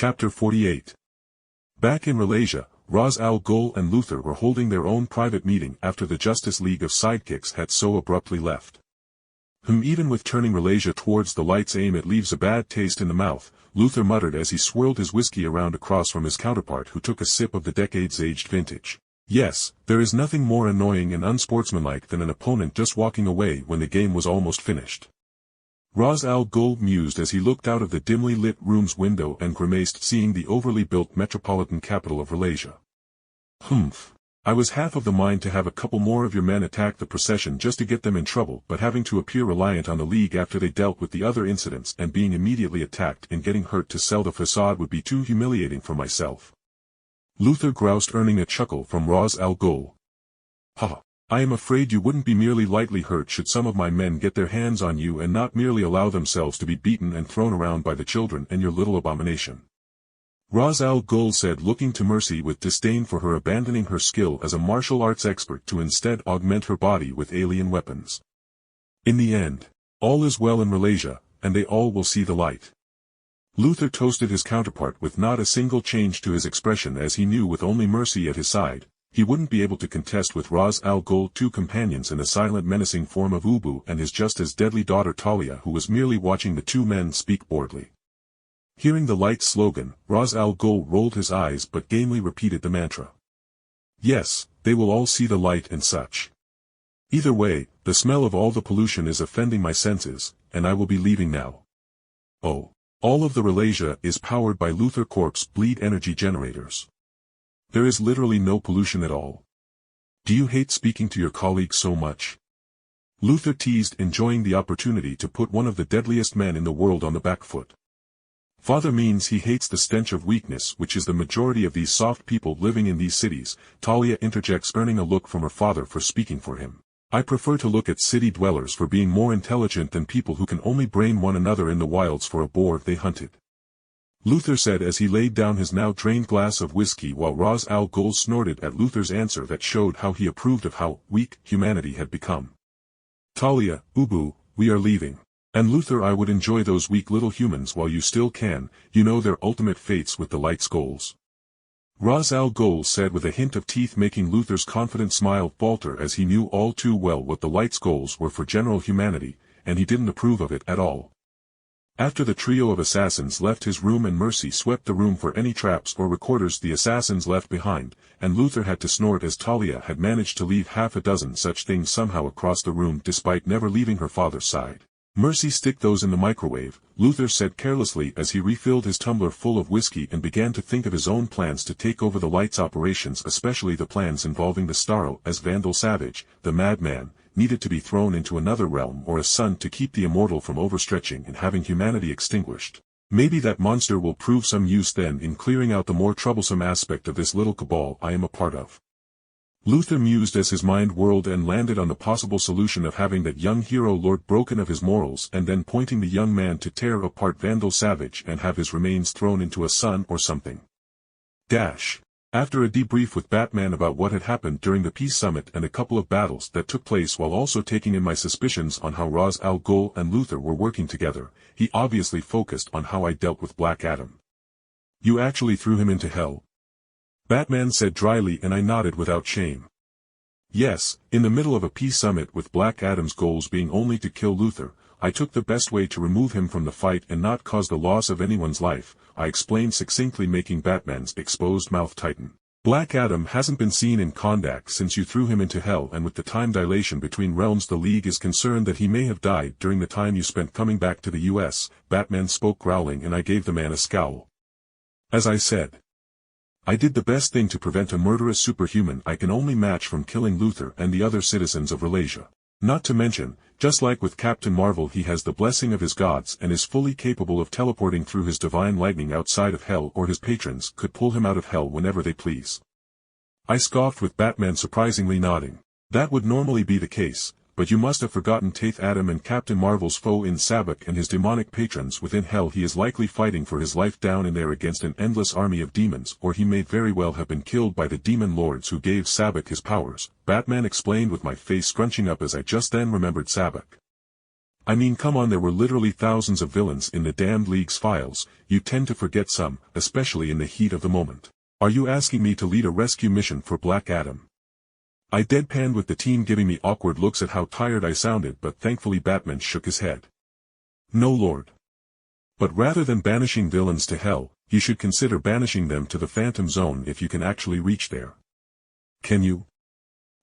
Chapter 48. Back in Rhelasia, Azazyel, Ghul and Luthor were holding their own private meeting after the Justice League of Sidekicks had so abruptly left. Even with turning Rhelasia towards the light's aim, it leaves a bad taste in the mouth, Luthor muttered as he swirled his whiskey around across from his counterpart, who took a sip of the decades-aged vintage. Yes, there is nothing more annoying and unsportsmanlike than an opponent just walking away when the game was almost finished. Azazyel, Ghul mused as he looked out of the dimly lit room's window and grimaced, seeing the overly built metropolitan capital of Rhelasia. I was half of the mind to have a couple more of your men attack the procession just to get them in trouble, but having to appear reliant on the League after they dealt with the other incidents and being immediately attacked and getting hurt to sell the facade would be too humiliating for myself. Luthor groused, earning a chuckle from Azazyel, Ghul. Ha! I am afraid you wouldn't be merely lightly hurt should some of my men get their hands on you and not merely allow themselves to be beaten and thrown around by the children and your little abomination. Azazyel, Ghul said, looking to Mercy with disdain for her abandoning her skill as a martial arts expert to instead augment her body with alien weapons. In the end, all is well in Rhelasia, and they all will see the light. Luthor toasted his counterpart with not a single change to his expression, as he knew with only Mercy at his side, he wouldn't be able to contest with Azazyel, Ghul, two companions in the silent menacing form of Ubu and his just as deadly daughter Talia, who was merely watching the two men speak boredly. Hearing the light's slogan, Azazyel, Ghul rolled his eyes but gamely repeated the mantra. Yes, they will all see the light and such. Either way, the smell of all the pollution is offending my senses, and I will be leaving now. Oh, all of the Rhelasia is powered by Luthor Corp's bleed energy generators. There is literally no pollution at all. Do you hate speaking to your colleagues so much? Luthor teased, enjoying the opportunity to put one of the deadliest men in the world on the back foot. Father means he hates the stench of weakness, which is the majority of these soft people living in these cities, Talia interjects, earning a look from her father for speaking for him. I prefer to look at city dwellers for being more intelligent than people who can only brain one another in the wilds for a boar they hunted. Luthor said as he laid down his now drained glass of whiskey, while Azazyel, Ghul snorted at Luthor's answer that showed how he approved of how weak humanity had become. Talia, Ubu, we are leaving. And Luthor, I would enjoy those weak little humans while you still can, you know their ultimate fates with the light's goals. Azazyel, Ghul said with a hint of teeth, making Luthor's confident smile falter, as he knew all too well what the light's goals were for general humanity, and he didn't approve of it at all. After the trio of assassins left his room and Mercy swept the room for any traps or recorders the assassins left behind, and Luthor had to snort as Talia had managed to leave half a dozen such things somehow across the room despite never leaving her father's side. Mercy, stick those in the microwave, Luthor said carelessly as he refilled his tumbler full of whiskey and began to think of his own plans to take over the light's operations, especially the plans involving the Starro, as Vandal Savage, the madman, needed to be thrown into another realm or a sun to keep the immortal from overstretching and having humanity extinguished. Maybe that monster will prove some use then in clearing out the more troublesome aspect of this little cabal I am a part of. Luthor mused as his mind whirled and landed on the possible solution of having that young hero lord broken of his morals and then pointing the young man to tear apart Vandal Savage and have his remains thrown into a sun or something. After a debrief with Batman about what had happened during the Peace Summit and a couple of battles that took place, while also taking in my suspicions on how Azazyel, Ghul and Luthor were working together, he obviously focused on how I dealt with Black Adam. You actually threw him into hell? Batman said dryly, and I nodded without shame. Yes, in the middle of a peace summit with Black Adam's goals being only to kill Luthor, I took the best way to remove him from the fight and not cause the loss of anyone's life, I explained succinctly, making Batman's exposed mouth tighten. Black Adam hasn't been seen in Kondak since you threw him into hell, and with the time dilation between realms the League is concerned that he may have died during the time you spent coming back to the US, Batman spoke, growling, and I gave the man a scowl. As I said, I did the best thing to prevent a murderous superhuman I can only match from killing Luthor and the other citizens of Rhelasia. Not to mention, just like with Captain Marvel, he has the blessing of his gods and is fully capable of teleporting through his divine lightning outside of hell, or his patrons could pull him out of hell whenever they please. I scoffed, with Batman surprisingly nodding. That would normally be the case, but you must have forgotten Taith Adam and Captain Marvel's foe in Sabbac and his demonic patrons within hell. He is likely fighting for his life down in there against an endless army of demons, or he may very well have been killed by the demon lords who gave Sabbac his powers, Batman explained, with my face scrunching up as I just then remembered Sabbac. I mean, come on, there were literally thousands of villains in the damned League's files. You tend to forget some, especially in the heat of the moment. Are you asking me to lead a rescue mission for Black Adam? I deadpanned, with the team giving me awkward looks at how tired I sounded, but thankfully Batman shook his head. No, Lord. But rather than banishing villains to hell, you should consider banishing them to the Phantom Zone if you can actually reach there. Can you?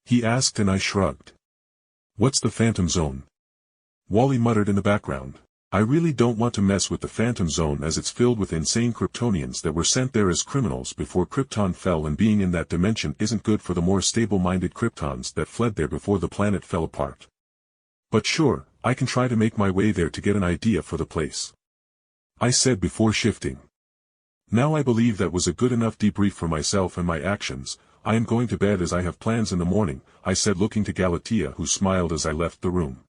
He asked, and I shrugged. What's the Phantom Zone? Wally muttered in the background. I really don't want to mess with the Phantom Zone, as it's filled with insane Kryptonians that were sent there as criminals before Krypton fell, and being in that dimension isn't good for the more stable-minded Kryptons that fled there before the planet fell apart. But sure, I can try to make my way there to get an idea for the place, I said before shifting. Now I believe that was a good enough debrief for myself and my actions. I am going to bed as I have plans in the morning, I said, looking to Galatea, who smiled as I left the room.